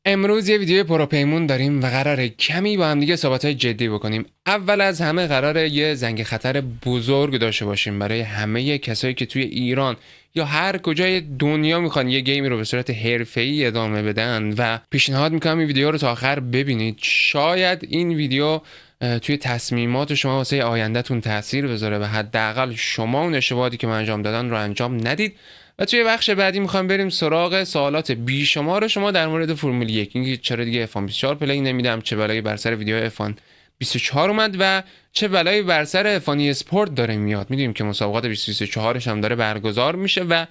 امروز یه ویدیو پروپیمون داریم و قراره کمی با هم دیگه صحبت‌های جدی بکنیم. اول از همه قراره یه زنگ خطر بزرگ داشته باشیم برای همه کسایی که توی ایران یا هر کجای دنیا میخوان یه گیمی رو به صورت حرفه‌ای ادامه بدن و پیشنهاد میکنم این ویدیو رو تا آخر ببینید. شاید این ویدیو توی تصمیمات شما واسه آیندهتون تاثیر بذاره و حداقل شما اون اشتباهاتی که من انجام دادن رو انجام ندید. و توی بخش بعدی میخوام بریم سراغ سوالات بیشمار شما در مورد فرمول 1، اینکه چرا دیگه F1 24 پلی نمیدم، چه بلایی بر سر ویدیو F1 24 اومد و چه بلایی بر سر F1 اسپورت داره میاد. میدونیم که مسابقات 2024 هم داره برگزار میشه و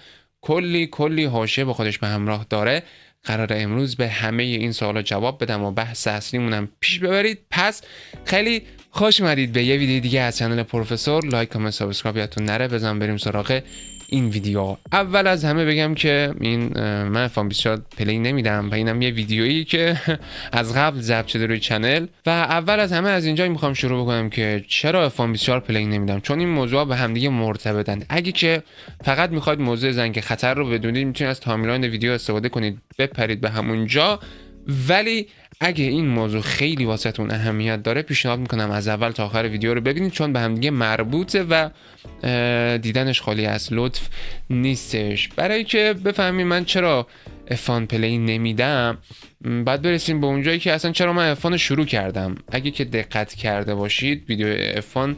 کلی حاشیه با خودش به همراه داره. قراره امروز به همه این سوالا جواب بدم و بحث اصلیمونم پیش ببرید. پس خیلی خوش اومدید به یه ویدیو دیگه از کانال پروفسور. لایک، کامنت، سابسکرایب یادتون نره. بزن بریم سراغ این ویدیو. اول از همه بگم که من F1 24 پلی نمیدم و اینم یه ویدیویی که از قبل ضبط شده روی چنل و اول از همه از اینجا میخوام شروع بکنم که چرا F1 24 پلی نمیدم، چون این موضوع به هم دیگه مرتبطن. اگه که فقط میخواید موضوع زنگ خطر رو بدونید میتونید از تایملاین ویدیو استفاده کنید، بپرید به همونجا. ولی اگه این موضوع خیلی واسهتون اهمیت داره پیشنهاد میکنم از اول تا آخر ویدیو رو ببینید، چون به هم دیگه مربوطه و دیدنش خالی از لطف نیستش. برای که بفهمید من چرا F1 پلی نمیدم بعد برسیم به اونجایی که اصلا چرا من F1 رو شروع کردم. اگه که دقت کرده باشید ویدیو F1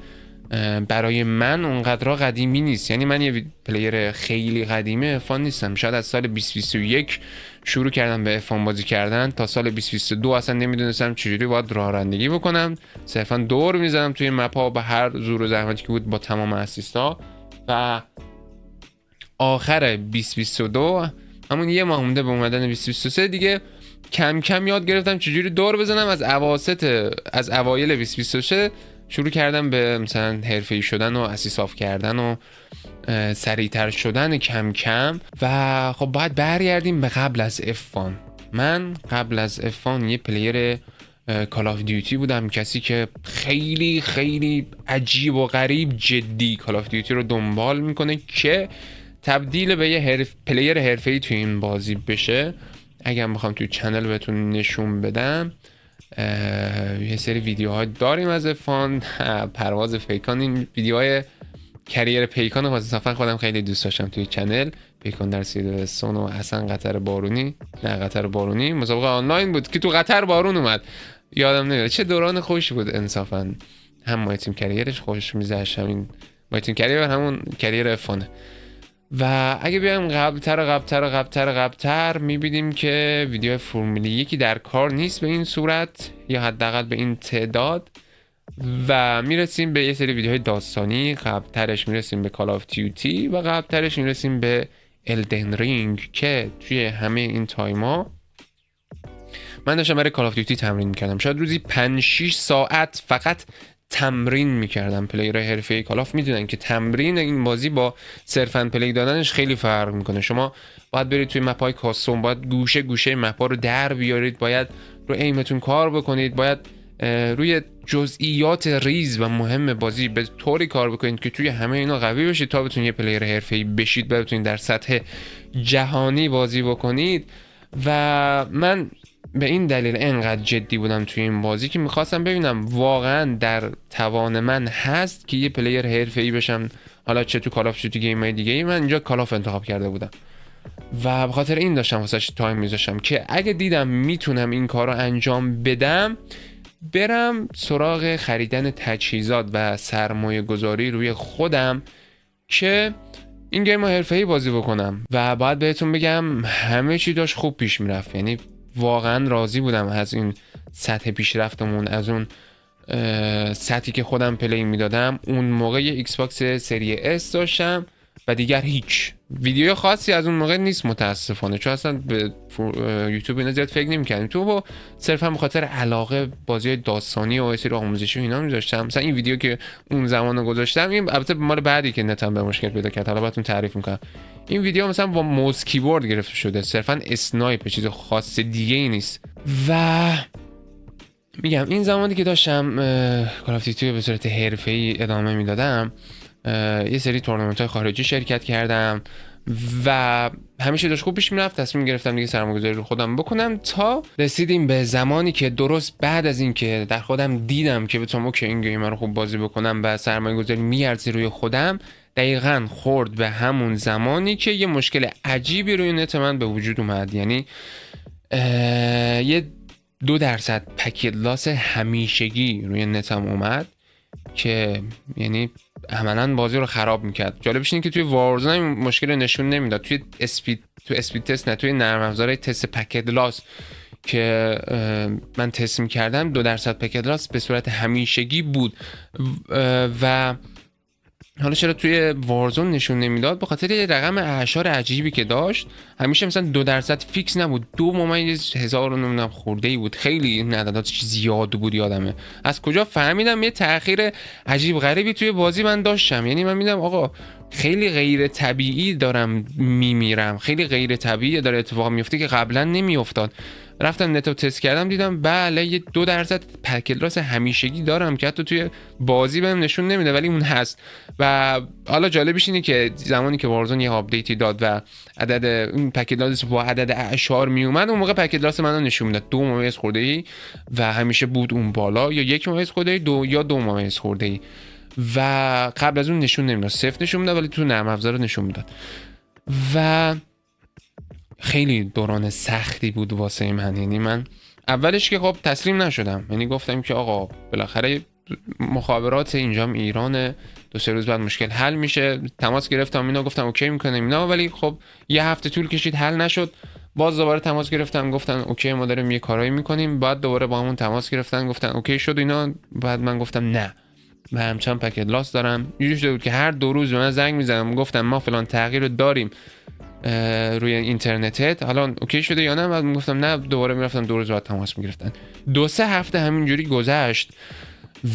برای من اونقدر قدیمی نیست، یعنی من یه پلیر خیلی قدیمی F1 نیستم. شاید از سال 2021 شروع کردم به F1 بازی کردن تا سال 2022 اصلا نمیدونستم چجوری باید راه رانندگی بکنم، صرفا دور میزدم توی مپا به هر زور و زحمتی که بود با تمام اسیستا. و آخر 2022 همون یه ماه مونده به اومدن 2023 دیگه کم کم یاد گرفتم چجوری دور بزنم. از اوایل 2023 شروع کردم به مثلا حرفه‌ای شدن و اسیس آف کردن و سریعتر شدن کم کم. و خب باید برگردیم به قبل از F1. من قبل از F1 یه پلیر کال آف دیوتی بودم، کسی که خیلی خیلی عجیب و غریب جدی کال آف دیوتی رو دنبال میکنه که تبدیل به یه پلیر حرفه‌ای توی این بازی بشه. اگر بخوام توی چنل بهتون نشون بدم یه سری ویدیوها داریم از F1 پرواز پیکان. این ویدیوهای کریر پیکان رو واسه خودم خیلی دوست داشتم توی چنل. پیکان در سیلورستون و اصلا قطر بارونی مسابقه آنلاین بود که تو قطر بارون اومد، یادم نمیاد. چه دوران خوشی بود انصافا. هم مای تیم کریرش خوش می‌گذشت، همین مای تیم کریر همون کریر F1. و اگه بیایم قبلتر میبینیم که ویدیو فرمول 1 در کار نیست به این صورت یا حداقل به این تعداد و میرسیم به یه سری ویدیوهای داستانی. قبلترش میرسیم به کال آف دیوتی و قبلترش میرسیم به الدن رینگ که توی همه این تایما من داشتم برای کال آف دیوتی تمرین میکردم. شاید روزی 5-6 ساعت فقط تمرین میکردم. پلیرهای حرفه‌ای کال آف میدونن که تمرین این بازی با صرفاً پلی دادنش خیلی فرق میکنه. شما باید برید توی مپای کاستوم، باید گوشه مپا رو در بیارید، باید رو ایمتون کار بکنید، باید روی جزئیات ریز و مهم بازی به طوری کار بکنید که توی همه اینا قوی بشید تا بتونید یه پلیر حرفه‌ای بشید، بتونید در سطح جهانی بازی بکنید. و من به این دلیل انقدر جدی بودم توی این بازی که میخواستم ببینم واقعا در توان من هست که یه پلیر حرفه‌ای بشم، حالا چه تو کال آف دیوتی گیم‌های دیگه. من اینجا کال آف انتخاب کرده بودم و به خاطر این داشتم واسش تایم میذاشتم که اگه دیدم میتونم این کار رو انجام بدم برم سراغ خریدن تجهیزات و سرمایه گذاری روی خودم که این گیم رو حرفه‌ای بازی بکنم. و باید بهتون بگم همه چی داشت خوب پیش میرفت، یعنی واقعا راضی بودم از این سطح پیشرفتمون، از اون سطحی که خودم پلی میدادم. اون موقع یه ایکس باکس سری اس داشتم و دیگر هیچ ویدیو خاصی از اون موقع نیست متاسفانه، چون اصلا به یوتیوب اینا زیاد فکر نمی‌کردم. تو صرفا به خاطر علاقه بازی داستانی و سری آموزشی و اینا می‌ذاشتم. مثلا این ویدیو که اون زمان گذاشتم، این البته مال بعدی که نتم به مشکل پیدا کرد، حالا براتون تعریف می‌کنم. این ویدیو مثلا با موز کیبورد گرفته شده، صرفا اسنایپ، چیز خاص دیگه ای نیست. و میگم این زمانی که داشتم کال آف دیوتی به صورت حرفه‌ای ادامه میدادم یه سری تورنمنت‌های خارجی شرکت کردم، و همیشه داشت خوب پیش میرفت. تصمیم گرفتم دیگه سرمایه‌گذاری رو خودم بکنم تا رسیدیم به زمانی که درست بعد از این که در خودم دیدم که بتونم اوکی این گیم رو خوب بازی بکنم و سرمایه‌گذاری میارزه روی خودم، دقیقاً خورد به همون زمانی که یه مشکل عجیبی روی نت من به وجود اومد. یعنی یه 2% پکت لاس همیشگی روی نتم اومد که یعنی عملاً بازی رو خراب میکرد. جالبش اینه که توی وارزون این مشکل نشون نمیداد، توی اسپید تست نه، توی نرم افزار تست پکت لاس که من تست میکردم 2% پکت لاس به صورت همیشگی بود. و حالا چرا توی وارزون نشون نمیداد؟ به خاطر یه رقم اعشار عجیبی که داشت. همیشه مثلا 2% فیکس نبود، 2,1000 نمیدونم خورده ای بود. خیلی این عددات زیاد بود. یادمه از کجا فهمیدم یه تأخیر عجیب غریبی توی بازی من داشتم. یعنی من میدم آقا خیلی غیر طبیعی دارم میمیرم، خیلی غیر طبیعی داره اتفاق میفته که قبلا نمیافتاد. رفتم نتو تست کردم دیدم بله یه 2% پکت لاس همیشگی دارم که حتی توی بازی بهم نشون نمیده ولی اون هست. و حالا جالبش اینه که زمانی که وارزون یه آپدیتی داد و عدد اون پکت لاس با عدد اعشار می اومد، اون موقع پکت لاس منو نشون میداد 2 خورده ای و همیشه بود اون بالا، یا 1 خورده ای، 2 یا 2 خورده ای. و قبل از اون نشون نمیداد، صفر نشون میداد ولی تو نرم افزار نشون میداد. و خیلی دوران سختی بود واسه من. یعنی من اولش که خب تسلیم نشدم، یعنی گفتم که آقا بالاخره مخابرات اینجام ایران، 2-3 روز بعد مشکل حل میشه. تماس گرفتم اینا، گفتم اوکی میکنیم اینا، ولی خب یه هفته طول کشید حل نشد. باز دوباره تماس گرفتم گفتن اوکی ما داریم یه کارایی میکنیم. بعد دوباره با همون تماس گرفتن گفتن اوکی شد اینا. بعد من گفتم نه من همچنان پکت لاس دارم. اینجوری شده بود که هر 2 روز به من زنگ میزدم گفتم ما فلان تغییر رو داریم روی اینترنتت، حالا اوکی شده یا نه؟ بعد میگفتم نه، دوباره میرفتم 2 روز بعد تماس میگرفتن. 2-3 هفته همینجوری گذشت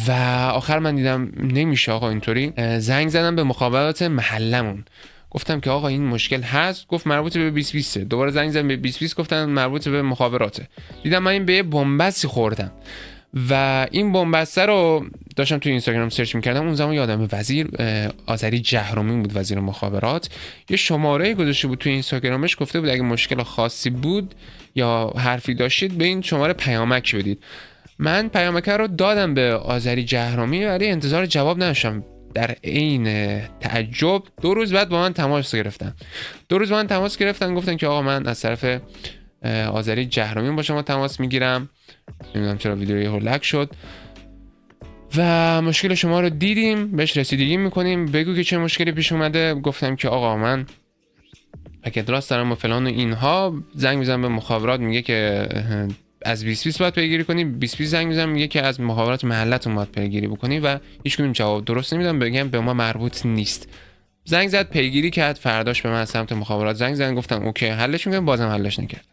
و آخر من دیدم نمیشه آقا اینطوری. زنگ زدم به مخابرات محلمون، گفتم که آقا این مشکل هست. گفت مربوط به 2020. دوباره زنگ زدم به 2020 گفتن مربوط به مخابراته. دیدم من این به بنبستی خوردم و این بنبسته رو داشتم توی اینستاگرام سرچ میکردم. اون زمان یادمه وزیر آذری جهرومی بود، وزیر مخابرات، یه شماره گذاشته بود توی اینستاگرامش، گفته بود اگه مشکل خاصی بود یا حرفی داشتید به این شماره پیامک بدید. من پیامک رو دادم به آذری جهرومی ولی انتظار جواب نداشتم. در عین تعجب 2 روز بعد با من تماس گرفتن. 2 روز با من تماس گرفتن، گفتن که آقا من از طرف آذری جهرومی با شما تماس میگیرم، نمیدونم چرا ویدیوی هولک شد و مشکل شما رو دیدیم، بهش رسیدگی میکنیم، بگو که چه مشکلی پیش اومده. گفتم که آقا من پکت لاس دارم و فلان و اینها. زنگ میزنم به مخابرات میگه که از 2020 باید پیگیری کنی. 2020 زنگ میزنم میگه که از مخابرات محلتون باید پیگیری بکنی و هیچ کدوم جواب درست نمیدن، بگم به ما مربوط نیست. زنگ زد پیگیری کرد، فرداش به من از سمت مخابرات زنگ زدن، گفتم اوکی حلش میکنم، بازم حلش نکرد.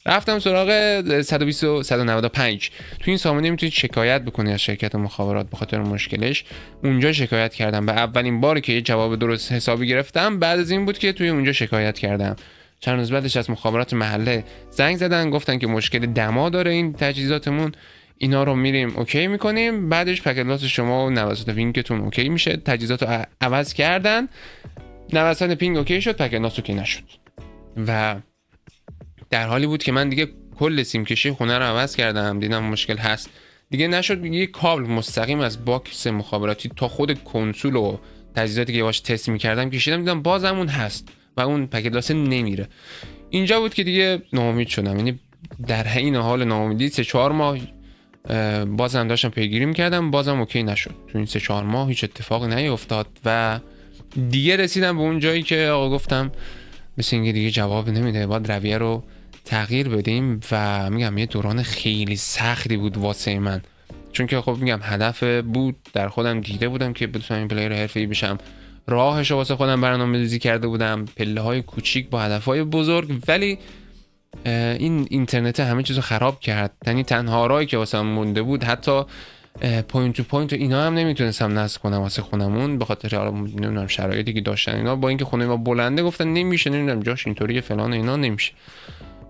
رفتم سراغ 120 و 195. تو این سامانه میتونید شکایت بکنی از شرکت مخابرات به خاطر مشکلش. اونجا شکایت کردم و اولین باری که یه جواب درست حسابی گرفتم بعد از این بود که توی اونجا شکایت کردم. چند روز بعدش از مخابرات محله زنگ زدن، گفتن که مشکل دما داره این تجهیزاتمون، اینا رو میریم اوکی میکنیم، بعدش پکت لاس شما و نوسط پینگتون اوکی میشه. تجهیزات رو عوض کردن، نوسط پینگ اوکی شد، پکت لاس اوکی نشد. و در حالی بود که من دیگه کل سیم کشی خونه رو عوض کردم، دیدم مشکل هست دیگه نشد. یه کابل مستقیم از باکس مخابراتی تا خود کنسول و تجهیزاتی که باهاش تست می‌کردم کشیدم، دیدم بازم اون هست و اون پکت لاس نمیره. اینجا بود که دیگه ناامید شدم. یعنی در این حال ناامیدی 3-4 ماه بازم داشتم پیگیری می‌کردم، بازم اوکی نشد. تو این 3-4 ماه هیچ اتفاقی نیفتاد و دیگه رسیدم به اون جایی که آقا گفتم مثل اینکه دیگه جواب نمیده، باید رویه رو تغییر بدیم. و میگم یه دوران خیلی سختی بود واسه من، چون که خب میگم هدف بود، در خودم دیده بودم که بتونم این پلیر حرفه‌ای بشم، راهش رو واسه خودم برنامه‌ریزی کرده بودم، پله‌های کوچیک با هدف‌های بزرگ، ولی این اینترنت همه چیزو خراب کرد. یعنی تنها راهی که واسه من مونده بود، حتی پوینت تو پوینت و اینا هم نمیتونستم نصب کنم واسه خونمون به خاطر نمیدونم شرایطی که داشتن اینا، با اینکه خونه ما بلنده گفتن نمیشه، نمیدونم جاش اینطوریه فلان اینا نمیشه.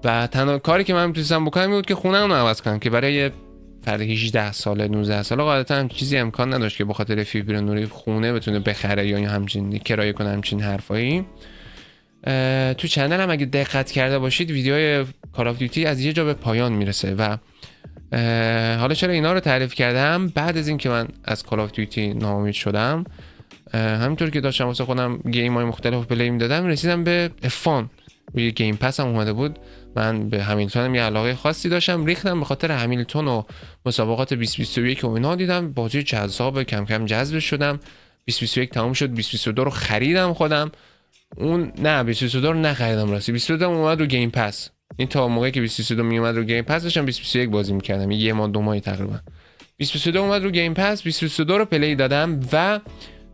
و تنها کاری که من میتونستم بکنم این بود که خونه‌مون رو عوض کنم که برای فرد 18 ساله 19 ساله قاعدتا هم چیزی امکان نداشت که به خاطر فیبر نوری خونه بتونه بخره یا همچین کرایه کنه همچین حرفایی. تو چنل هم اگه دقت کرده باشید ویدیوهای کال آف دیوتی از یه جا به پایان میرسه و حالا چرا اینا رو تعریف کردم؟ بعد از اینکه من از کال آف دیوتی ناامید شدم، همینطور که داشتم واسه خودم گیم های مختلف پلی میدادم، رسیدم به F1. روی گیم پس هم اومده بود. من به همیلتون هم یه علاقه خاصی داشتم، ریختم به خاطر همیلتون و مسابقات 2021 و اینا، دیدم بازی جذاب، کم کم جذب شدم. 2021 تموم شد، 2022 رو خریدم خودم. اون نه 2022 رو نخریدم، راستی 2022 اومد رو گیم پس. این تا موقعی که 2022 می اومد رو گیم پس داشتم 2021 بازی میکردم، یه ماه 2 ماه تقریبا. 2022 اومد رو گیم پس، 2022 رو پلی دادم و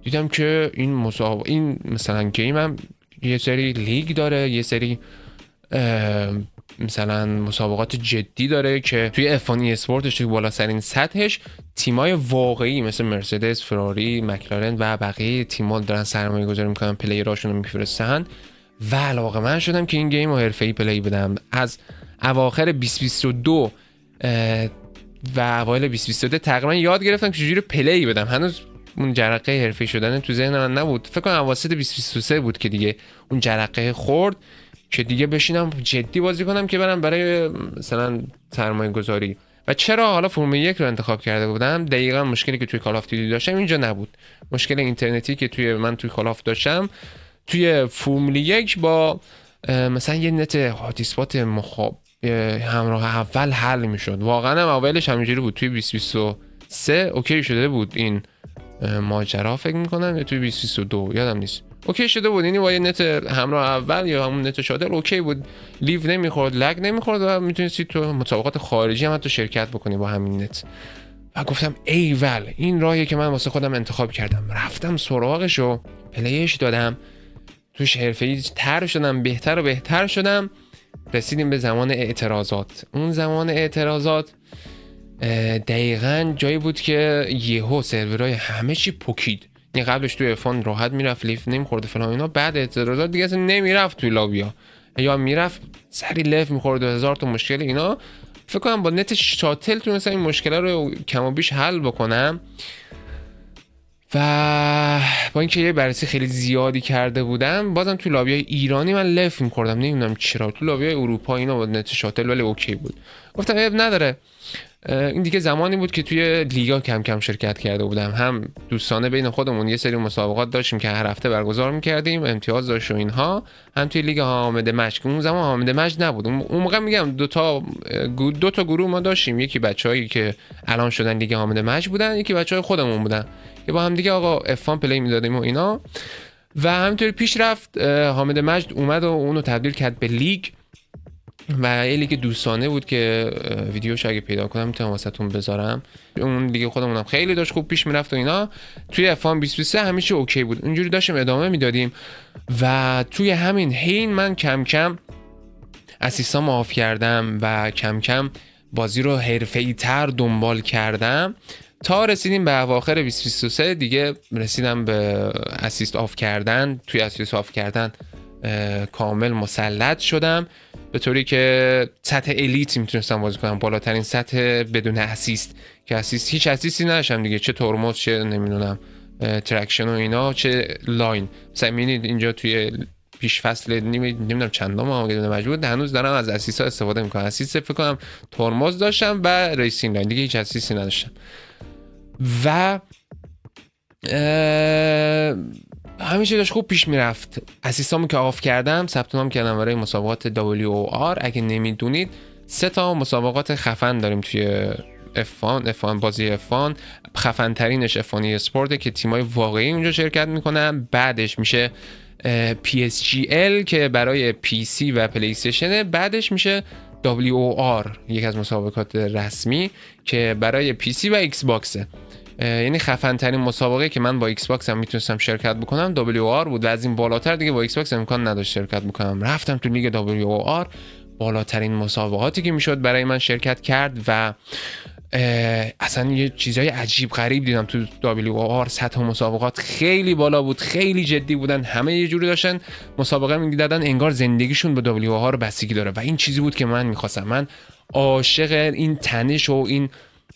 دیدم که این مسابقه، این مثلا گیم هم یه سری لیگ داره، یه سری مثلا مسابقات جدی داره که توی افانی اسپورتش توی بالاترین سطحش تیمای واقعی مثل مرسدس، فراری، مکلارن و بقیه تیم‌ها دارن سرمایه گذاری میکنن، پلیراشون رو میفرستن و علاقه من شدم که این گیم رو حرفه‌ای پلی بدم. از اواخر 2022 و اوایل 2023 تقریبا یاد گرفتم که چجوری پلی بدم. هنوز اون جرقه حرفه‌ای شدن تو ذهن من نبود. فکر کنم اواسط 2023 بود که دیگه اون جرقه خورد که دیگه بشینم جدی بازی کنم که برم برای مثلا سرمایه گذاری. و چرا حالا فرمول 1 رو انتخاب کرده بودم؟ دقیقاً مشکلی که توی کال آف دیوتی داشتم اینجا نبود. مشکل اینترنتی که توی کال آف داشتم توی فرمول 1 با مثلا یه نت هات اسپات همراه اول حل میشد. واقعا هم اولش همینجوری بود. توی 2023 اوکی شده بود این ماجرا، فکر میکنم، یا توی 2022 یادم نیست، اوکی شده بود. یعنی با یه نت همراه اول یا همون نت شاتل اوکی بود، لیو نمیخورد، لگ نمیخورد و میتونستی تو مسابقات خارجی هم حتی شرکت بکنی با همین نت. و گفتم ایول، این راهیه که من واسه خودم انتخاب کردم. رفتم سراغش و پلیش دادم، توش حرفه‌ای تر شدم، بهتر و بهتر شدم. رسیدیم به زمان اعتراضات. اون زمان اعتراضات دقیقاً جایی بود که یهو سرورهای همه چی پکید. یعنی قبلش توی افان راحت میرفت، لیف نمیخورد فلان اینا، بعد اعتراضات دیگه اصلا نمیرفت توی لابیا، یا میرفت سری لیف میخورد و هزار تا مشکل اینا. فکر کنم با نت شاتل تونستم این مشکل رو کم و بیش حل بکنم و با اینکه یه بررسی خیلی زیادی کرده بودم بازم تو لابیای ایرانی من لیف میخوردم. نمیدونم چرا. تو لابیای اروپا اینا با نت شاتل ولی اوکی بود. گفتم عیب نداره. این دیگه زمانی بود که توی لیگا کم کم شرکت کرده بودم، هم دوستانه بین خودمون یه سری مسابقات داشتیم که هر هفته برگزار میکردیم، امتیاز داشت و اینها، هم توی لیگ حامد مجد. اون زمان حامد مجد نبود، اون موقع میگم دو تا گروه ما داشتیم، یکی بچه‌هایی که الان شدن لیگ حامد مجد بودن، یکی بچه‌های خودمون بودن که با هم دیگه آقا افان پلی میدادیم و اینا. و همینطوری پیش رفت. حامد مجد اومد و اونو تبدیل کرد به لیگ و یه لیگ دوستانه بود که ویدیوش اگه پیدا کنم میتونم واسهتون بذارم. اون لیگ خودمونم خیلی داشت خوب پیش میرفت و اینا. توی افان 2023 همیشه اوکی بود، اونجوری داشتیم ادامه میدادیم و توی همین حین من کم کم اسیستام آف کردم و کم کم بازی رو حرفه‌ای تر دنبال کردم تا رسیدیم به اواخر 2023. دیگه رسیدم به اسیست آف کردن. توی اسیست آف کردن کامل مسلط شدم، به طوری که سطح الیت میتونستم بازی کنم، بالاترین سطح بدون اسیست، که اسیست هیچ اسیستی نداشتم دیگه، چه ترمز چه نمیدونم ترکشن و اینا چه لاین. مثلا میبینید اینجا توی پیش فصل نمیدونم چندم آماده مجبور هنوز دارم از اسیست ها استفاده میکنم. اسیست فکر کنم ترمز داشتم و ریسینگ لاین، دیگه هیچ اسیستی نداشتم و همیشه داشت خوب پیش میرفت. اسیستامو که آف کردم ثبت نام کردم برای مسابقات WOR. اگه نمیدونید 3 تا مسابقات خفن داریم توی افان بازی افان. خفن ترینش افانی اسپورته که تیمای واقعی اونجا شرکت میکنن. بعدش میشه PSGL که برای PC و پلی استیشن. بعدش میشه WOR، یک از مسابقات رسمی که برای PC و ایکس باکسه. یعنی خفن ترین مسابقه که من با ایکس باکس هم میتونستم شرکت بکنم WOR بود و از این بالاتر دیگه با ایکس باکس امکان نداشت شرکت بکنم. رفتم تو لیگ WOR، بالاترین مسابقاتی که میشد برای من شرکت کرد و اصلا یه چیزای عجیب غریب دیدم تو WOR. سطح مسابقات خیلی بالا بود، خیلی جدی بودن، همه یه جوری داشتن مسابقه میدادن انگار زندگیشون به WOR بستگی داره و این چیزی بود که من میخواستم. من عاشق این تنش و این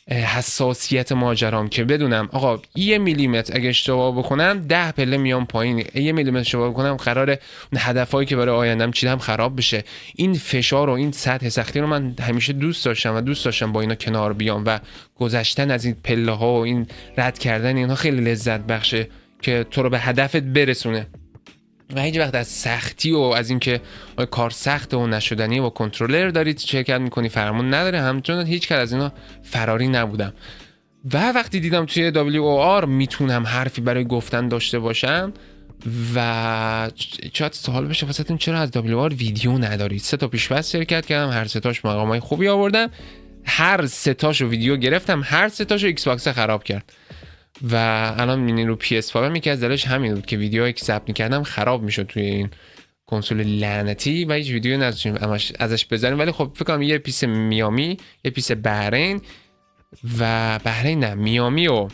حساسیت ماجرام که بدونم آقا 1 میلیمتر اگه اشتباه بکنم 10 پله میام پایین، 1 میلیمتر اشتباه بکنم قراره اون هدفهایی که برای آیندم چیدم خراب بشه. این فشار و این سطح سختی رو من همیشه دوست داشتم و دوست داشتم با اینا کنار بیام و گذشتن از این پله ها و این رد کردن اینها خیلی لذت بخشه که تو رو به هدفت برسونه و هیچ وقت از سختی و از اینکه کار سخت و نشدنی و کنترلر دارید شرکت میکنی فرمون نداره، همچنان هیچ کار از اینا فراری نبودم. و وقتی دیدم توی WOR میتونم حرفی برای گفتن داشته باشم و شاید سوال بشه واسهتون چرا از WOR ویدیو ندارید. 3 تا پیش‌بست شرکت کردم، هر 3 تاش مقامای خوبی آوردم، هر 3 تاشو ویدیو گرفتم، هر 3 تاشو ایکس باکس خراب کرد و الان می‌بینین رو PS5 هم یکی از دلش همین بود که ویدیوهایی که ضبط می‌کردم خراب میشد توی این کنسول لعنتی و هیچ ویدیو نذاشتیم ازش بزنیم. ولی خب فکر کنم یه پیس میامی، یه پیس بحرین و بحرین نه میامی و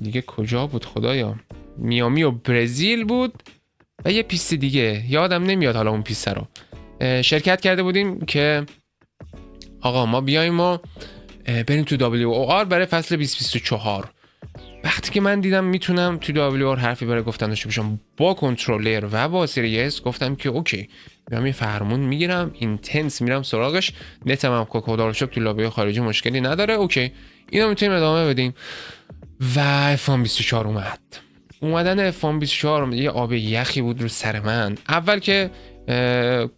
دیگه کجا بود خدایا، میامی و برزیل بود و یه پیس دیگه یادم نمیاد حالا اون پیس رو شرکت کرده بودیم که آقا ما بیایم و بریم تو WOR برای فصل 2024. وقتی که من دیدم میتونم تو WOR حرفی برای گفتن داشته باشم با کنترلر و با سری S، گفتم که اوکی میام یه فرمون میگیرم اینتنس میرم سراغش، نتم هم خدا رو شکر تو لابی خارجی مشکلی نداره، اوکی اینو میتونیم ادامه بدیم. و F124 اومدن F124 یه آب یخی بود رو سر من. اول که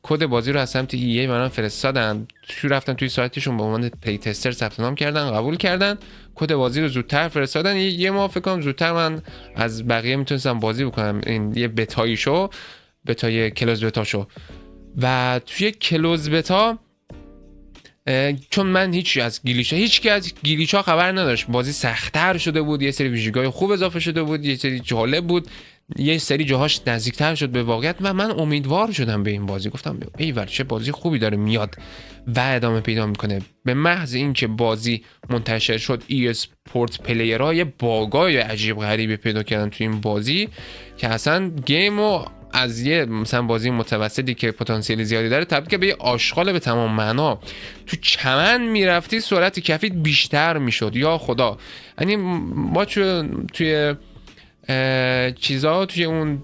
کد بازی رو از سمت EA برام فرستادن، رفتم توی سایتشون به عنوان پلی تستر ثبت نام کردن، قبول کردن، کد بازی رو زودتر فرستادن. یه ماه فکر کنم زودتر من از بقیه میتونستم بازی بکنم. این یه بتاییشو، بتای کلوز بتاشو. و توی کلوز بتا چون من هیچ کی از گلیچا خبر نداشت، بازی سخت‌تر شده بود، یه سری ویژگی‌های خوب اضافه شده بود، یه سری جالب بود، یه سری جاهاش نزدیکتر شد به واقعیت و من امیدوار شدم به این بازی. گفتم ایول چه بازی خوبی داره میاد و ادامه پیدا میکنه. به محض اینکه بازی منتشر شد ای اسپورت پلیرها یه باگای عجیب غریبی پیدا کردن توی این بازی که اصلا گیمو از یه مثلا بازی متوسطی که پتانسیل زیادی داره تبدیل به یه آشغال به تمام معنا. تو چمن میرفتی سرعت کفیت بیشتر میشد، یا خدا. یعنی ما توی چیزا توی اون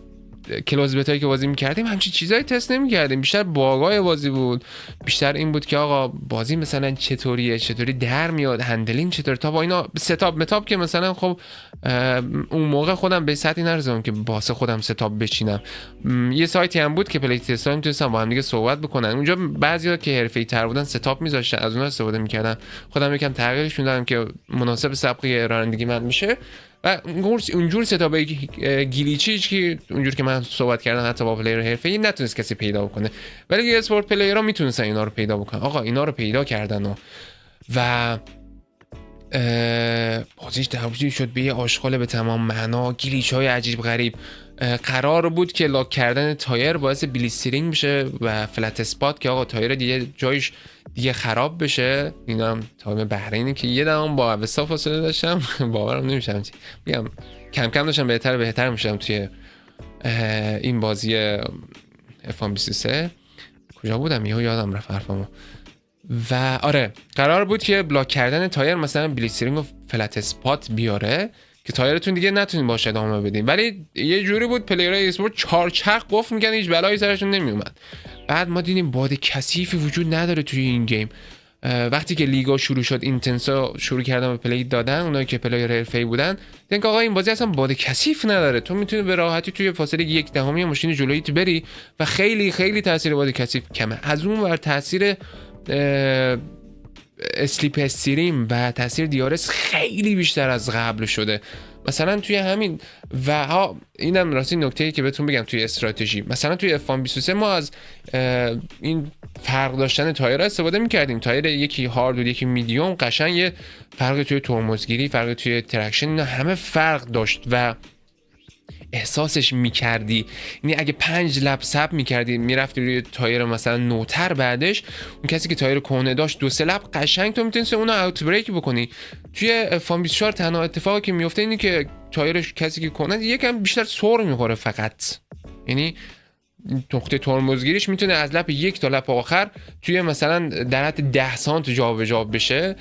کلوز بتایی که بازی میکردیم همچین چیزایی تست نمیکردیم، بیشتر باگای بازی بود، بیشتر این بود که آقا بازی مثلا چطوری در میاد، هندلینگ چطور، تا با اینا ستاپ متاپ که مثلا خب اون موقع خودم به سطحی نرسیدم که واسه خودم ستاپ بچینم. یه سایتی هم بود که پلی تستر میتونستن با هم دیگه صحبت بکنن، اونجا بعضیا که حرفه‌ای تر بودن ستاپ میذاشتن، از اونها استفاده میکردم. خودم یکم تغییرش میدادم که مناسب سبک رانندگی من میشه و اونجور ستاپ گلیچی که اونجور که من صحبت کردم حتی با پلیر حرفه‌ای نتونست کسی پیدا بکنه، ولی یه اسپورت پلیرها میتونستن اینا رو پیدا بکنن. آقا اینا رو پیدا کردن و بازیش تبدیل شد به یه آشغال به تمام معنا، گلیچ‌های عجیب غریب. قرار بود که لاک کردن تایر باعث بلیسترینگ بشه و فلت اسپات که آقا تایر دیگه جایش دیگه خراب بشه. اینا هم تایم بحرینی که یه دام با اوستا فاصله داشتم باورم نمیشم، میگم کم کم داشتم بهتر میشم توی این بازی F123. کجا بودم یادم رفت حرفمو. و آره قرار بود که بلاک کردن تایر مثلا بلیسترینگ و فلت اسپات بیاره که تایرتون دیگه نتونین باشه ادامه بدین، ولی یه جوری بود پلیرهای اسپورت چارچق قفل می‌کردن، هیچ بلایی سرشون نمیومد. بعد ما دیدیم باد کثیفی وجود نداره توی این گیم. وقتی که لیگا شروع شد، اینتنسا شروع کردن به پلی دادن، اونایی که پلیر حرفه‌ای بودن دیدن که آقا این بازی اصلا باد کثیف نداره، تو میتونی به راحتی توی فاصله 1/10 ماشین جلوییت بری و خیلی خیلی تاثیر باد کثیف کمه. از اون ور تاثیر اسلیپ استریم و تاثیر دیارس خیلی بیشتر از قبل شده. مثلا توی همین و ها اینم راستی نکته‌ای که بهتون بگم توی استراتژی، مثلا توی F123 ما از این فرق داشتن تایر استفاده می‌کردیم. تایر یکی هارد و یکی میدیوم قشنگ یه فرق توی ترمزگیری، فرق توی ترکشن، اینا همه فرق داشت و احساسش میکردی. یعنی اگه 5 لپ سب میکردی میرفتی روی تایر مثلا نوتر، بعدش اون کسی که تایر کهنه داشت 2-3 لپ قشنگ تو میتونستی اونو اوت بریک بکنی. توی F124 تنها اتفاقی که میفته اینه که تایر کسی که کهنه یکم بیشتر سر میخوره فقط، یعنی نقطه ترمزگیریش میتونه از لپ یک تا لپ آخر توی مثلا در حد 10 سانت جابجا بشه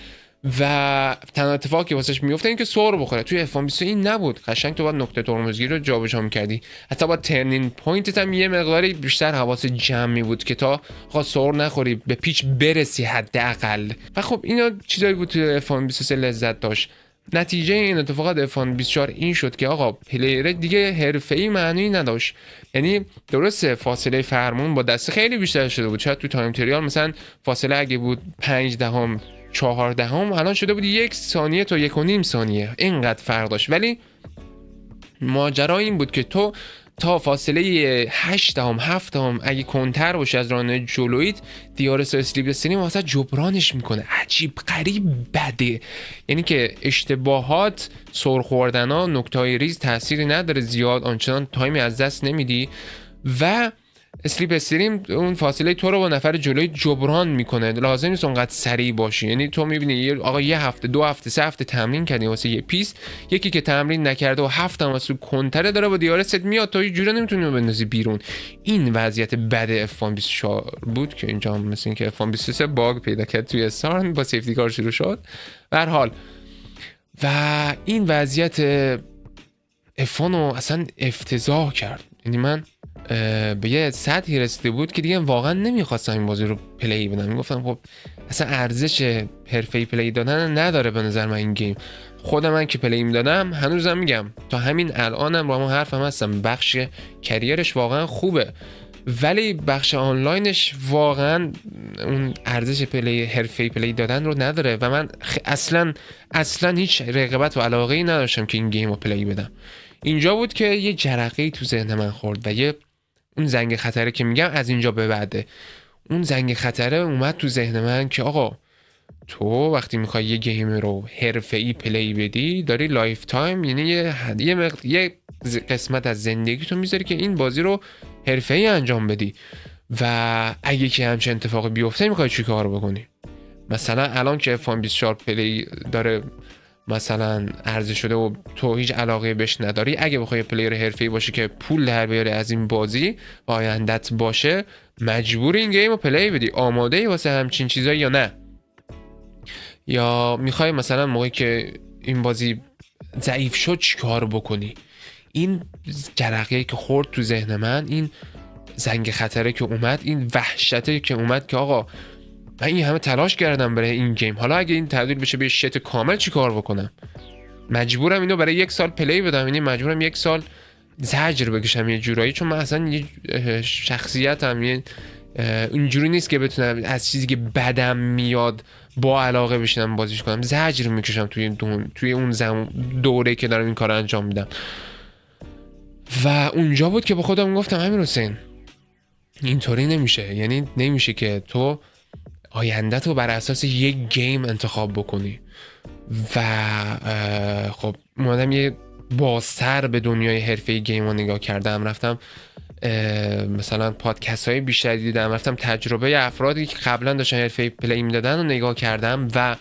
و تنها اتفاقی که واسش میفته این که سر بخوره. توی F1 این نبود، قشنگ تو باید نقطه ترمزگیری رو جابجا می‌کردی، حتی با ترنینگ پوینتت هم یه مقداری بیشتر حواس جمعی بود که تا سر نخوری، به پیچ برسی حداقل. و خب اینا چیزایی بود توی F1 لذت داشت. نتیجه این اتفاقات F1 24 این شد که آقا پلیر دیگه حرفه‌ای معنی نداشت. یعنی درسته فاصله فرمون با دست خیلی بیشتر شده بود، شاید تو تایم تریال مثلا فاصله اگه بود 5 دهم 14 دهم الان شده بود 1 ثانیه تا 1.5 ثانیه، اینقدر فرق داشت. ولی ماجرا این بود که تو تا فاصله 8 دهم 7 دهم اگه کنتر باشه از راننده جلویت، DRS و اسلیپ استریم واسه جبرانش میکنه. عجیب غریب بده. یعنی که اشتباهات، سر خوردنا، نکته‌های ریز تأثیری نداره زیاد، آنچنان تایمی از دست نمیدی و اسلیپ استریم اون فاصله تو رو با نفر جلوی جبران میکنه. لازم نیست اونقدر سریع باشی. یعنی تو میبینی آقا یه هفته 2 هفته 3 هفته تمرین کردی واسه یه پیست، یکی که تمرین نکرده و 7 هم واسه کنتره داره با دیارست میاد، تا یه جوری نمیتونی بندازی بیرون. این وضعیت بد F1 24 بود که اینجا مثل این که F1 23 باگ پیدا کرد توی استارن، با سیفتی کار شروع شد. به هر حال و این وضعیت F1 رو اصلا افتضاح کرد. یعنی من به یه سطحی رسیده بود که دیگه واقعا نمیخواستم این بازی رو پلی بدم. میگفتم خب اصلا ارزش حرفه‌ای پلی دادن نداره به نظر من این گیم. خود من که پلی میدادم، هنوزم میگم تا همین الانم با همون حرفم هستم، بخش کریرش واقعا خوبه ولی بخش آنلاینش واقعا اون ارزش پلی حرفه‌ای پلی دادن رو نداره و من اصلا هیچ رغبت و علاقه‌ای نداشتم که این گیم رو پلی بدم. اینجا بود که یه جرقه‌ای تو ذهن من خورد و اون زنگ خطره که میگم از اینجا به بعده. اون زنگ خطره اومد تو ذهن من که آقا تو وقتی میخوای یه گیم رو حرفه‌ای پلی بدی، داری لایف تایم، یعنی یه قسمت از زندگی تو میذاری که این بازی رو حرفه‌ای انجام بدی و اگه که همچین اتفاقی بیفته میخوای چی کار بکنی؟ مثلا الان که F1 24 پلی داره مثلا عرضه شده و تو هیچ علاقه بهش نداری، اگه بخوای پلیر حرفه‌ای باشی که پول در بیاره از این بازی و آیندت باشه، مجبور این گیم رو پلی بدی. آماده ای واسه همچین چیزایی یا نه؟ یا میخوای مثلا موقعی که این بازی ضعیف شد چی کار بکنی؟ این جرقه‌ای که خورد تو ذهن من، این زنگ خطره که اومد، این وحشته که اومد که آقا من این همه تلاش کردم برای این گیم، حالا اگه این تبدیل بشه به شت کامل چی کار بکنم؟ مجبورم اینو برای 1 سال پلی بدم، یعنی مجبورم 1 سال زجر بکشم یه جورایی، چون من اصلا یه شخصیتم یه اینجوری نیست که بتونم از چیزی که بدم میاد با علاقه بشینم بازیش کنم. زجر میکشم توی اون دوره که دارم این کار انجام میدم. و اونجا بود که با خودم گفتم امیر حسین اینطوری نمیشه. یعنی نمیشه که تو آینده تو بر اساس یک گیم انتخاب بکنی. و خب اومدم یه با سر به دنیای حرفه‌ای گیم رو نگاه کردم، رفتم مثلا پادکست های بیشتری دیدم، رفتم تجربه افرادی که قبلا داشتن حرفه‌ای پلی میدادن رو نگاه کردم و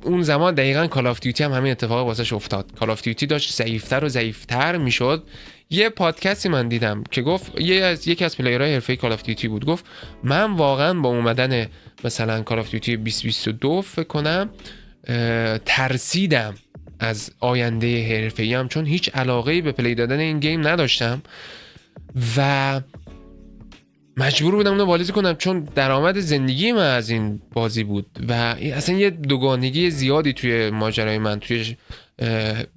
اون زمان دقیقاً کال آف دیوتی هم همین اتفاق واسش افتاد. کال آف دیوتی داشت ضعیف‌تر و ضعیف‌تر میشد. یه پادکستی من دیدم که گفت یکی از پلیرهای حرفه‌ای کال آف دیوتی بود، گفت من واقعاً با اومدن مثلا کال آف دیوتی 2022 فکر کنم ترسیدم از آینده حرفه‌ای ام، چون هیچ علاقه‌ای به پلی دادن این گیم نداشتم و مجبور بودم اونو والیز کنم چون درآمد زندگی من از این بازی بود و اصلا یه دوگانگی زیادی توی ماجرای من توی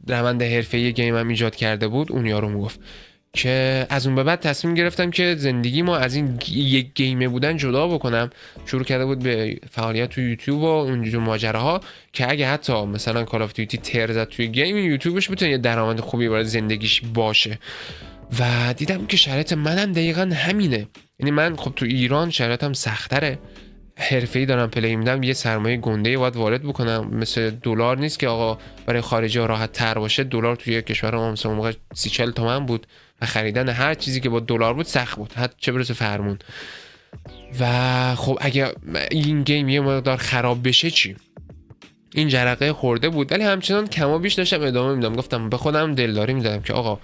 روند حرفه‌ای گیمم ایجاد کرده بود. اون یارو میگفت که از اون به بعد تصمیم گرفتم که زندگی ما از این یک گیمه بودن جدا بکنم. شروع کرده بود به فعالیت توی یوتیوب و اونجور ماجراها که اگه حتی مثلا کال آف دیوتی تر زد توی گیم، یوتیوبش بتونه یه درآمد خوبی برای زندگیش باشه. و دیدم که شرایط منم دقیقاً همینه. یعنی من خب تو ایران شرایطم سخت‌تره، حرفه‌ای دارم پلی میدم، یه سرمایه گنده‌ای باید وارد بکنم. مثل دلار نیست که آقا برای خارجی‌ها راحت تر باشه. دلار توی کشور ما مثلا موقع 30-40 تومن بود و خریدن هر چیزی که با دلار بود سخت بود، حتی چه برسه فرمون. و خب اگه این گیم یه مقدار خراب بشه چی؟ این جرقه خورده بود ولی همچنان کما بیش داشتم ادامه میدم. گفتم به خودم دلداری میدادم که آقا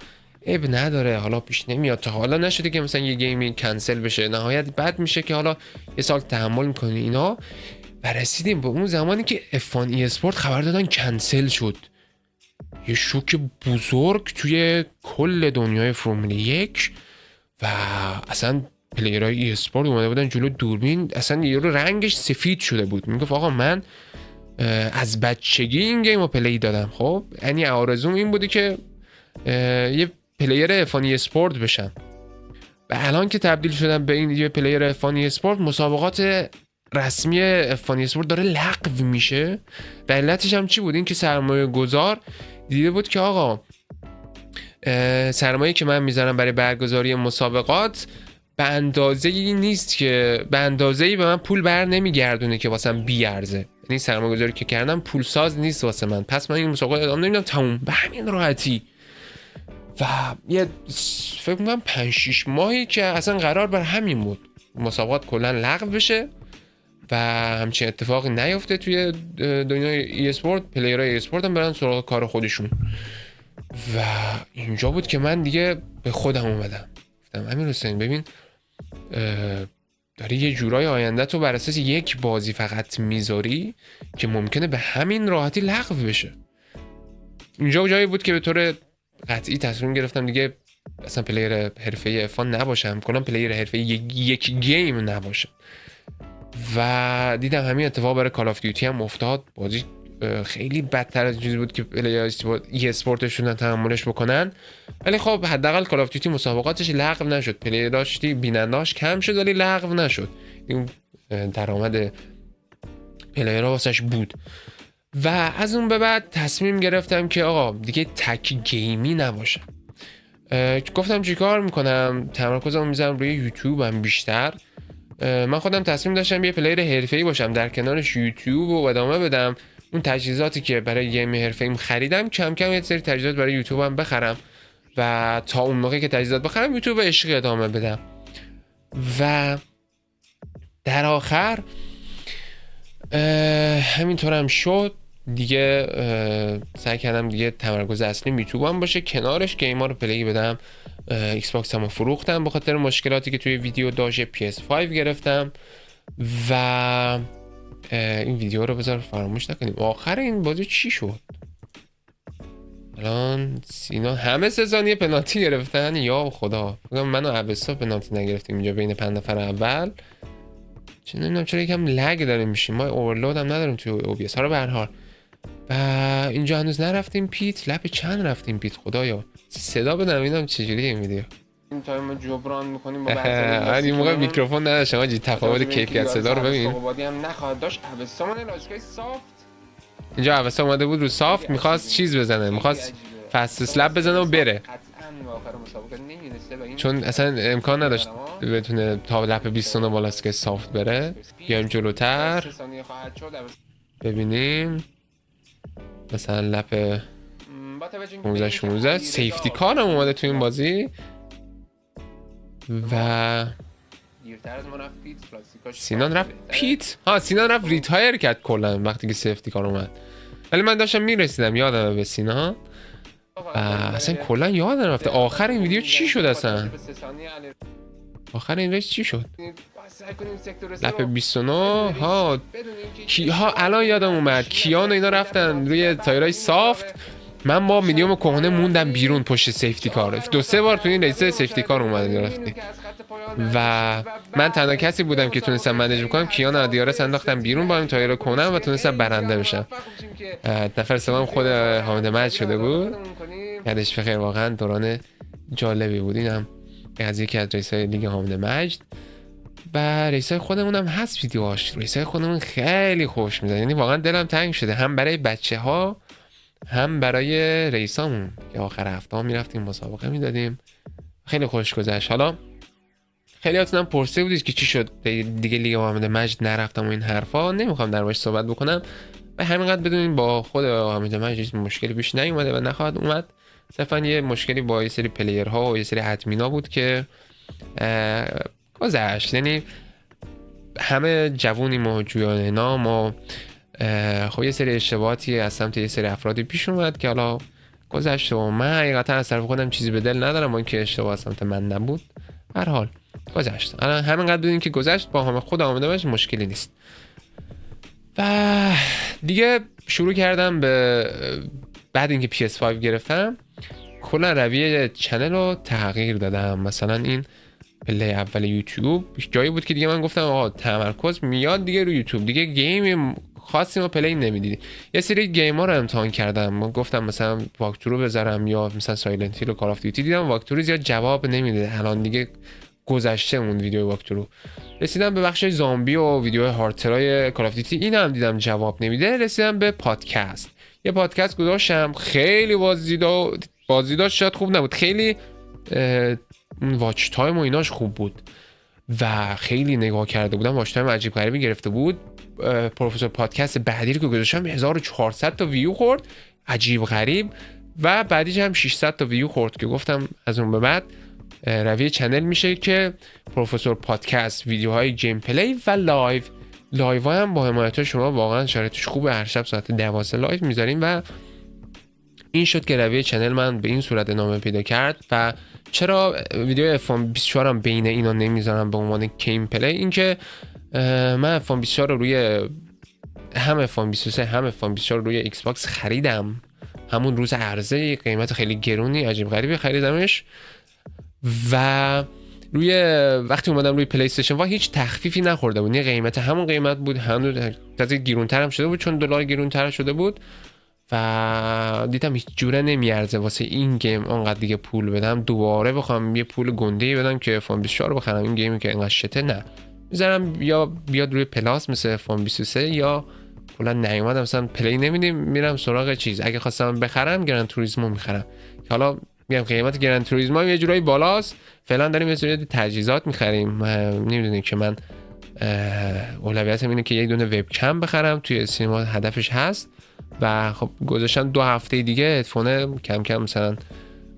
اب نداره، حالا پیش نمیاد، تا حالا نشده که مثلا یه گیمی کنسل بشه، نهایت بد میشه که حالا یه سال تحمل میکنی اینا. و رسیدیم به اون زمانی که F1 اسپورت خبر دادن کنسل شد. یه شوک بزرگ توی کل دنیای فرمول 1 و اصلا پلیرهای ای اسپورت اومده بودن جلو دوربین، اصلا یه رو رنگش سفید شده بود، میگفت آقا من از بچگی این گیم رو پلی دادم. خب یعنی آرزوم این بودی که یه پلیر افانی اسپورت بشم و الان که تبدیل شدم به این یه پلیر افانی اسپورت، مسابقات رسمی افانی اسپورت داره لغو میشه. و علتش هم چی بود؟ این که سرمایه گذار دیده بود که آقا سرمایه‌ای که من میذارم برای برگزاری مسابقات به اندازه‌ای نیست که به اندازه‌ای به من پول بر نمیگردونه که واسم بیارزه، یعنی سرمایه‌گذاری که کردم پول ساز نیست واسه من، پس من این مسابقات ادامه نمیدم، تموم به همین راحتی. و یه فکر می‌کنم 5-6 ماهی که اصلا قرار بر همین بود مسابقات کلا لغو بشه و همچین اتفاقی نیفته توی دنیای ای اسپورت، پلیرهای ای اسپورت هم برن سراغ کار خودشون. و اینجا بود که من دیگه به خودم اومدم، گفتم امیرحسین ببین داری یه جورای آینده تو بر اساس یک بازی فقط میذاری که ممکنه به همین راحتی لغو بشه. اینجا جایی بود که به طور قطعی تصمیم گرفتم دیگه اصلا پلیر حرفه‌ای F1 نباشم، کنم پلیر حرفه‌ای یک گیم نباشم. و دیدم همین اتفاق برای کال آف دیوتی هم افتاد. بازی خیلی بدتر از چیزی بود که پلیر ای اسپورتشون تحملش بکنن، ولی خب حداقل کال آف دیوتی مسابقاتش لغو نشد، پلیراش بیننداش کم شد ولی لغو نشد، این درآمد پلیرها واسش بود. و از اون به بعد تصمیم گرفتم که آقا دیگه تک گیمی نباشم. گفتم چیکار میکنم؟ تمرکزمو میذارم روی یوتیوبم بیشتر. من خودم تصمیم داشتم یه پلیر حرفه‌ای باشم، در کنارش یوتیوب رو ادامه بدم. اون تجهیزاتی که برای گیم حرفه‌ایم خریدم کم کم یه سری تجهیزات برای یوتیوبم بخرم و تا اون موقعی که تجهیزات بخرم یوتیوب عشقی ادامه بدم. و در آخر همینطور هم شد دیگه. سعی کردم دیگه تمرکز اصلی یوتیوبم باشه، کنارش گیما رو پلی بدم. ایکس باکس هم فروختم به خاطر مشکلاتی که توی ویدیو داشت، PS5 گرفتم و این ویدیو رو بذار فراموش نکنیم. آخر این بازی چی شد؟ الان سینا همه 3 ثانیه پنالتی گرفتن، یا خدا من و عبسا پنالتی نگرفتیم اینجا بین 5 نفر اول. چه نمیدونم چرا یکم لگ داریم میشیم، ما اورلود هم نداریم توی OBS. ها رو به هر حال و اینجا هنوز نرفتیم پیت. لپ چند رفتیم پیت خدایا؟ صدا بدم ببینم چجوریه این ویدیو. این تایم جبران می‌کنیم با بعضی این موقع میکروفون نداشتم آجی، تفاوت کیفیت صدا رو ببین. بادی هم نخواهد داشت. عبسامون لاجیکای سافت اینجا عبسا اومده بود رو سافت، می‌خواست چیز بزنه، می‌خواست فست اسلپ بزنه و بره، چون اصلا امکان نداشت بتونه تا لپ 29 بالاست که سافت بره. بیایم جلوتر ببینیم مثلا لپ 15-16 سیفتی کار هم اومده تو این بازی و سینان رفت پیت. سینان رفت ریتایر کرد کلا وقتی که سیفتی کار اومد، ولی من داشتم میرسیدم یادم به سینان و اصلا کلا یادم رفته آخر این ویدیو چی شد. اصلا آخر این ریس چی شد؟ لپ 29 ها الان یادم اومد کیان و اینا رفتن روی تایرهای سافت، من با میدیوم کهنه موندم بیرون پشت سیفتی کار. 2-3 بار تو این ریس سیفتی کار اومد رفتیم و من تنها کسی بودم که تونستم منیج بکنم. کیان و دیارس انداختم بیرون با این تایر کهنه و تونستم برنده بشم. نفر سوم خود حامد مجد شده بود، یادش بخیر، واقعا دوران جالبی بود. اینم از یکی از ریس‌های لیگ حامد مجد و ریس‌های خودمون هم هست ویدیوهاش. ریس‌های خودمون خیلی خوش میزنه، یعنی واقعا دلم تنگ شده هم برای بچه‌ها هم برای ریسامون که آخر هفته ها میرفتیم مسابقه میدادیم. خیلی خوش گذشت. حالا خیلی هاتونم پرسیده بودید که چی شد دیگه لیگ حامد مجد نرفتم و این حرفا. نمیخوام در باش صحبت بکنم و همینقدر بدونین با خود حامد مجد مشکلی پیش نیومده و نخواهد اومد. صرفا یه مشکلی با یه سری پلیرها و یه سری ادمینا بود که گذشت. یعنی همه جوونیم و جویان نام و خب یه سری اشتباهاتی از سمت یه سری افرادی پیش اومد که حالا گذشت و من حقیقتا از طرف خودم چیزی به دل ندارم، اون که اشتباه سمت من نبود. هر حال گذشت، الان همینقدر بدونین که گذشت، با هم خود آمده باشه مشکلی نیست. و دیگه شروع کردم به بعد اینکه PS5 گرفتم کلا رویه چنل رو تغییر دادم. مثلا این پله اول یوتیوب جایی بود که دیگه من گفتم آقا تمرکز میاد دیگه روی یوتیوب، دیگه گیم خاصی ما پلی نمیدیدی. یه سری گیم‌ها رو امتحان کردم، گفتم مثلا واکتورو بذارم یا مثلا سایلنت هیل و کال آف دیوتی، دیدم واکتورو زیاد جواب نمیده. الان دیگه گذشته اون ویدیو واکتورو، رسیدم به بخش زامبی و ویدیو هارترای کال آف دیوتی، اینم دیدم جواب نمیده. رسیدم به پادکست، یه پادکست گذاشتم، خیلی بازدیداش شاید خوب نبود، خیلی واچ تایم و ایناش خوب بود و خیلی نگاه کرده بودم، واچ تایم عجیب غریبی گرفته بود. پروفسور پادکست بعدی رو که گذاشتم 1400 تا ویو خورد، عجیب غریب، و بعدیش هم 600 تا ویو خورد که گفتم از اون به بعد روی چنل میشه که پروفسور پادکست ویدیوهای گیم پلی و لایو هم با حمایت شما واقعا شرایطش خوبه، هر شب ساعت 12 لایو میذاریم و این شد که روی چنل من به این صورت ادامه پیدا کرد. و چرا ویدیو F1 هم بین اینا نمیذارم به عنوان گیم پلی؟ این که من F1 رو روی هم F1 هم F1 رو روی ایکس باکس خریدم همون روز عرضه، قیمت خیلی گرونی عجیب غریبی خریدمش، و روی وقتی اومدم روی پلی استیشن و هیچ تخفیفی نخورده بود، یعنی قیمت همون قیمت بود، هنوز تازه گرونتر هم شده بود چون دلار گرونتر شده بود و دیدم هیچ جوره نمیارزه واسه این گیم اونقدر دیگه پول بدم، دوباره بخوام یه پول گنده‌ای بدم که F1 رو بخرم. این گیمی که اینقدر شته نه، میذارم یا بیاد روی پلاس مثل F1 یا کلا نیومد مثلا پلی نمیدیم، میرم سراغ چیز. اگه خواستم بخرم گران توریسمو میخرم، حالا میگم قیمت گران توریسمو یه جورایی بالاست، فعلا داریم یه سری تجهیزات میخریم. نمیدونید که من اولویتم اینه که یک دونه وبکم بخرم، توی سینما هدفش هست و خب گذاشتم 2 هفته دیگه هدفون کم کم مثلا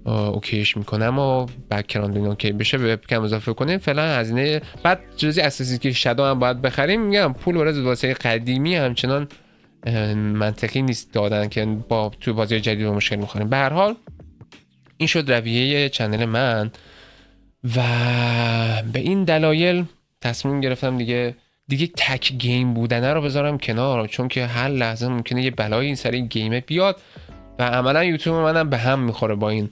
اوکیش میکنم و بک‌گراند اوکی بشه وبکم اضافه کنیم. فعلا هزینه بعد جزئی اساسی که شادو هم باید بخریم، میگم پول برای واسه قدیمی همچنان منطقی نیست دادن که با توی بازی جدید مشکل میخوریم. به هر حال این شد رویه چنل من و به این دلایل تصمیم گرفتم دیگه تک گیم بودنه رو بذارم کنار، چون که هر لحظه ممکنه یه بلایی این سر این گیمه بیاد و عملا یوتیوب منم به هم میخوره با این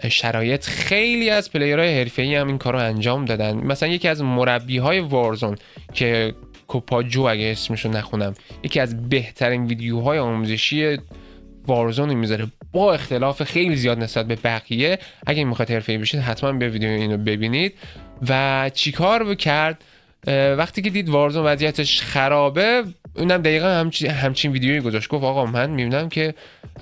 شرایط. خیلی از پلیرهای حرفه‌ای هم این کارو انجام دادن. مثلا یکی از مربیهای وارزون که کوپاجو اگه اسمشو نخونم، یکی از بهترین ویدیوهای آموزشی وارزون میذاره با اختلاف خیلی زیاد نسبت به بقیه. اگه میخواد حرفه‌ای بشید حتما بیا ویدیو اینو ببینید. و چیکار بکرد وقتی که دید وارزون وضعیتش خرابه، اونم دقیقا همچین ویدیویی گذاشت، گفت آقا من میبینم که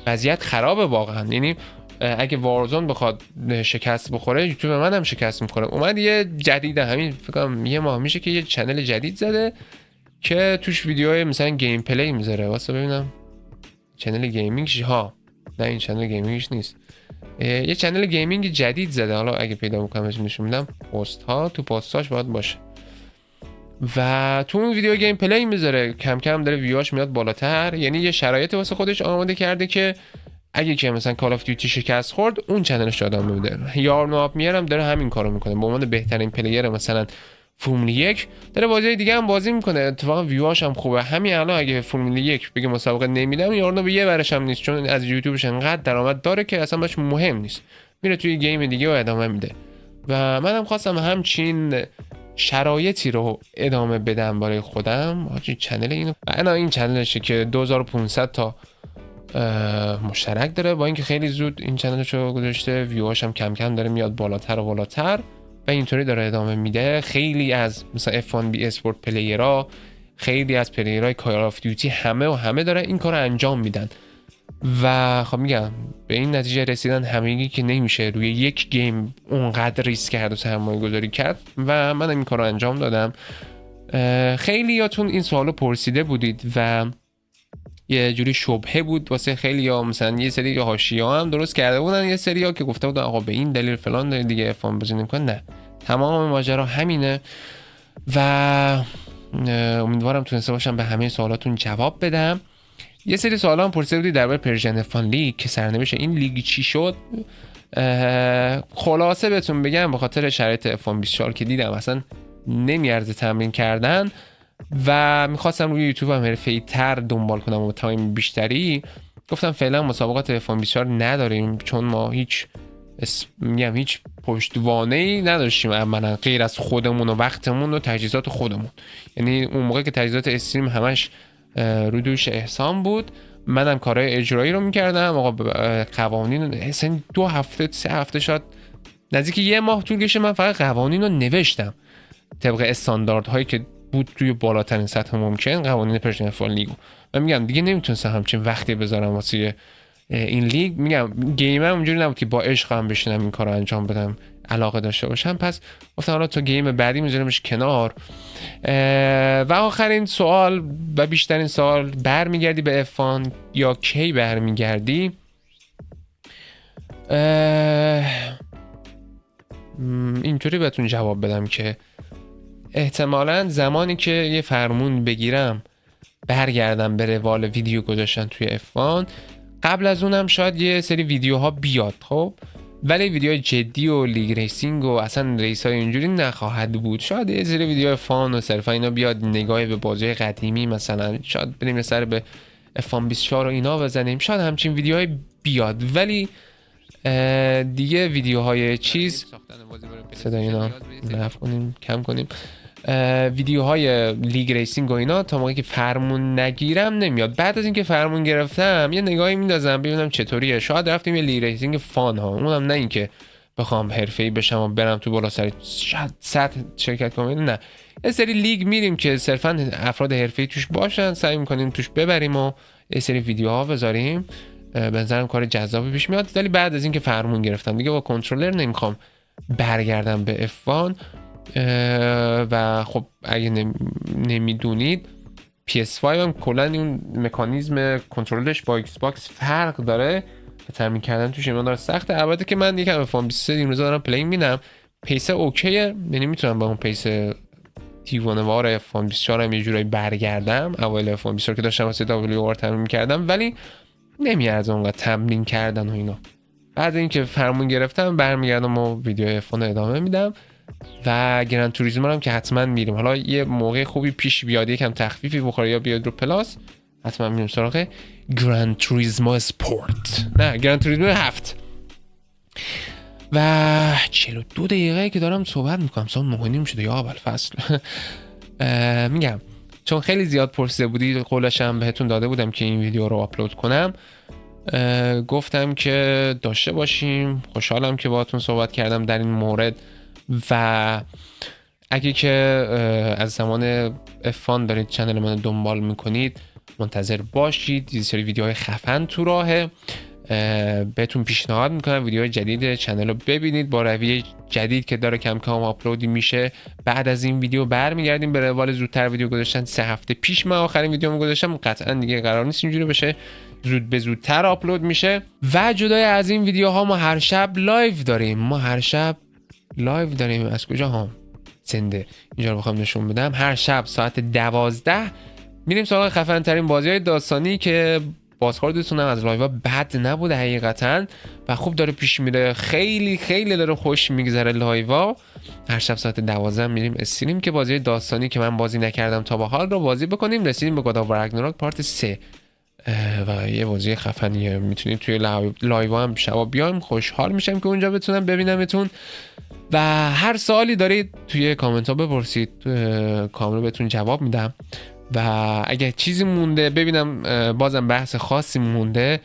وضعیت خرابه واقعا، یعنی اگه وارزون بخواد شکست بخوره یوتیوب من هم شکست میخوره. اومد یه جدید همین فکر کنم یه ماه میشه که یه چنل جدید زده که توش ویدیوهای مثلا گیم پلی میذاره. واسه ببینم چنل گیمینگش نه این چنل گیمینگش نیست، یه چنل گیمینگ جدید زده، حالا اگه پیدا بکنم نشون میدم، تو پستاش باید باشه و تو اون ویدیو گیم پلی میذاره، کم کم داره ویواش میاد بالاتر. یعنی یه شرایطی واسه خودش آماده کرده که اگه که مثلا کال آف دیوتی شکست خورد اون چنلش رو ادامه بده. یارنو آپ میارم داره همین کارو میکنه، به عنوان بهترین پلیر مثلا فرمول 1 داره بازی دیگه هم بازی میکنه، اتفاقا ویواش هم خوبه. همین الان اگه فرمول 1 بگه مسابقه نمیدم، یارنو به یه ورش هم نیست، چون از یوتیوبش انقدر درآمد داره که اصلا براش مهم نیست، میره توی گیم دیگه و ادامه میده. و منم خواستم همچین شرایطی رو ادامه بدم برای خودم. آجی چنل اینو این چنلشه که 2500 تا مشترک داره، با اینکه خیلی زود این چنلشو گذاشته، ویواش هم کم کم داره میاد بالاتر و بالاتر و اینطوری داره ادامه میده. خیلی از مثلا F1 اسپورت پلیرها، خیلی از پلیرهای کال آف دیوتی همه داره این کارو انجام میدن و خب میگم به این نتیجه رسیدن همگی که نمیشه روی یک گیم اونقدر ریسک کرد و سرمایه گذاری کرد و من این کارو انجام دادم. خیلی یاتون این سوالو پرسیده بودید و یه جوری شبهه بود واسه خیلی ها، مثلا یه سری حاشیه‌ها هم درست کرده بودن، یه سری ها که گفته بودن آقا به این دلیل فلان دیگه F1 بازی نمی‌کنه. نه، تمام ماجرا همینه و امیدوارم تونسته باشم به همه سوالاتون جواب بدم. یه سری سوالا هم پرسیده بودی درباره پرژن فان لیگ که سرنوشت این لیگ چی شد. خلاصه بهتون بگم به خاطر شرایط F1 24 که دیدم اصلا نمیارزه تمرین کردن و میخواستم روی یوتیوب هم حرفه‌ای تر دنبال کنم و تایم بیشتری، گفتم فعلا مسابقات F1 24 نداریم چون ما هیچ هیچ پشتوانه‌ای نداشتیم عملاً غیر از خودمون و وقتمون و تجهیزات خودمون. یعنی اون موقع که تجهیزات استریم همش رو دوش احسان بود، منم کارهای اجرایی رو میکردم. آقا قوانین اصلا 2 هفته 3 هفته شاید نزدیک 1 ماه طول کشه من فقط قوانین رو نوشتم طبق استانداردهایی که بود توی بالاترین سطح ممکن قوانین پرژن F1 لیگ. من میگم دیگه نمیتونستم همچین وقتی بذارم واسه این لیگ. میگم گیمم اونجوری نبود که با عشق هم بشینم این کارو انجام بدم، علاقه داشته باشم. پس گفتم حالا تو گیم بعدی میذارمش کنار. و آخرین سوال و بیشترین سوال، برمیگردی به F1 یا کی برمیگردی؟ اینطوری بهتون جواب بدم که احتمالاً زمانی که یه فرمون بگیرم برگردم به روال ویدیو گذاشتن توی F1. قبل از اونم شاید یه سری ویدیوها بیاد خب، ولی ویدیو جدی و لیگ ریسینگ و اصلا ریس های اینجوری نخواهد بود. شاید یه سری ویدیو فان و صرفا اینا بیاد، نگاه به بازی قدیمی مثلا شاید بریم سر به F1 24 و اینا بزنیم، شاید همچین ویدیوهای بیاد. ولی دیگه ویدیوهای چیز صدا اینا نف کنیم کم کنیم، ویدیوهای لیگ ریسینگ و اینا تا موقعی که فرمون نگیرم نمیاد. بعد از اینکه فرمون گرفتم یه نگاهی میندازم ببینم چطوریه. شاید رفتیم یه لیگ ریسینگ فان ها، اونم نه اینکه بخوام حرفه‌ای بشم و برم تو بالا سر سطح شرکت کنم، نه یه سری لیگ میریم که صرفا افراد حرفه‌ای توش باشن، سعی میکنیم توش ببریم و یه سری ویدیوها بذاریم. به نظرم کار جذابی پیش میاد. ولی بعد از اینکه فرمون گرفتم دیگه با کنترلر نمیخوام برگردم به F1. و خب اگه نمیدونید PS5 هم کلا این مکانیزم کنترلش با ایکس باکس فرق داره، ترمیم کردن توش اینا داره سخته. البته که من یکم F1 23 این روزا دارم پلی میدم، پیس اوکیه، یعنی میتونم با اون پیس دیوانه‌وار F1 24 هم یه جورایی برگردم. اوایل F1 24 که داشتم واسه WR تمرین میکردم ولی نمیارزه اونقدر تمرین کردن و اینا. بعد اینکه فرمون گرفتم برمیگردم و ویدیو F1 ادامه میدم و گرند توریسمو هم که حتما میریم. حالا یه موقع خوبی پیش بیاد یکم تخفیفی بخوره یا بیاد رو پلاس، حتما میریم سراغ گرند توریسمو اسپورت، نه گرند توریسمو 7. و 42 دقیقه که دارم صحبت میکنم، ساعت 9:30 شده یا اول فصل. میگم چون خیلی زیاد پرسیده بودید، قولشم بهتون داده بودم که این ویدیو رو آپلود کنم، گفتم که داشته باشیم. خوشحالم که باهاتون صحبت کردم در این مورد. و اگه که از زمان F1 دارید چنل من دنبال میکنید منتظر باشید، یه سری ویدیوهای خفن تو راهه. بهتون پیشنهاد میکنم ویدیوهای جدید چنل رو ببینید با رویه جدید که داره کم کم آپلودی میشه. بعد از این ویدیو برمیگردیم به روال زودتر ویدیو گذاشتن. 3 هفته پیش من آخرین ویدیومو گذاشتم، قطعا دیگه قرار نیست اینجوری بشه، زود به زودتر آپلود میشه. و جدای از این ویدیوها ما هر شب لایو داریم. از کجا هم زنده اینجا رو بخوام نشون بدم. هر شب ساعت 12 میریم سراغ خفن ترین بازی‌های داستانی که بازخوردتون هم از لایوها بد نبوده حقیقتا و خوب داره پیش میره. خیلی خیلی داره خوش میگذره لایوها. هر شب ساعت 12 میریم استریم که بازی داستانی که من بازی نکردم تا به حال رو بازی بکنیم. رسیدیم به گاد آف راگناراک پارت 3 و یه بازی خفنیه. میتونید توی لایو هم شبا بیایم، خوشحال میشم که اونجا بتونم ببینمتون. و هر سوالی دارید توی کامنت ها بپرسید، کامل بهتون جواب میدم. و اگه چیزی مونده ببینم بازم بحث خاصی مونده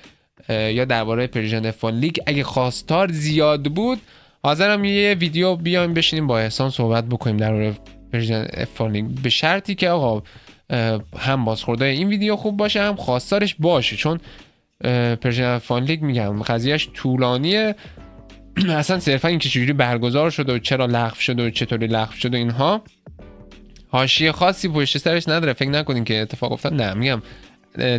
یا درباره پرژن F1 لیگ اگه خواستار زیاد بود، حاضرم یه ویدیو بیایم بشینیم با احسان صحبت بکنیم درباره پرژن F1 لیگ، به شرطی که آقا هم بازخوردای این ویدیو خوب باشه هم خواستارش باشه. چون پرژن F1 لیگ میگم قضیهش طولانیه، اصلا صرفا این که چجوری برگزار شده و چرا لغو شده و چطوری لغو شده اینها حاشیه خاصی پشت سرش نداره. فکر نکنین که اتفاق افتاد، نه میگم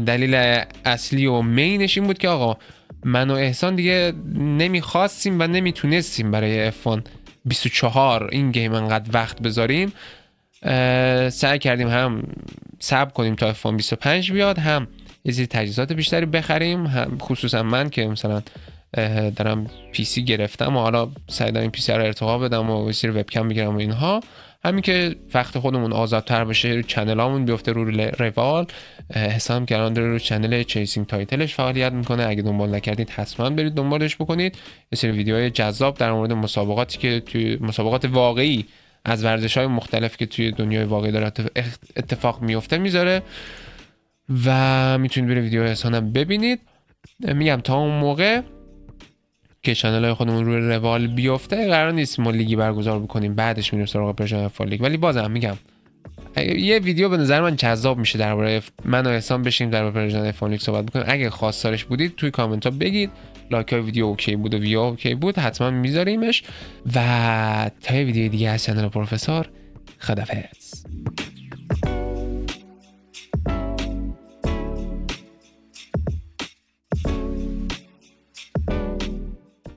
دلیل اصلی و مینش این بود که آقا من و احسان دیگه نمیخواستیم و نمیتونستیم برای F1 24 این گیم انقدر وقت بذاریم. سعی کردیم هم صبر کنیم تا F1 25 بیاد، هم یه سری تجهیزات بیشتری بخریم، خصوصا من که مثلا دارم پی سی گرفتم و حالا سعی دارم این پی سی رو ارتقا بدم و یه سری وبکم بگیرم و اینها. همین که وقت خودمون آزادتر بشه، چنلامون بیفته رو روال. حساب کردن داره رو چنل چیسینگ تایتلش فعالیت میکنه، اگه دنبال نکردید حتما برید دنبالش بکنید. یه سری ویدیوهای جذاب در مورد مسابقاتی که توی مسابقات واقعی از ورزش‌های مختلف که توی دنیای واقعی داره اتفاق میفته میذاره و میتونید برید ویدیو احسانم ببینید. میگم تا اون موقع که چنل های خودمون روی روال بیفته قرار نیست ما لیگی برگزار بکنیم، بعدش میریم سراغ پرژن اف لیگ. ولی بازم میگم یه ویدیو به نظر من جذاب میشه درباره من و احسان بشیم درباره پرژن اف لیگ صحبت بکنیم. اگه خواستارش بودید توی کامنت ها بگید. لایک های ویدیو اوکی بود و ویو اوکی بود حتما میذاریمش. و تا ویدیو دیگه از چنل پروفسور، خدافظ.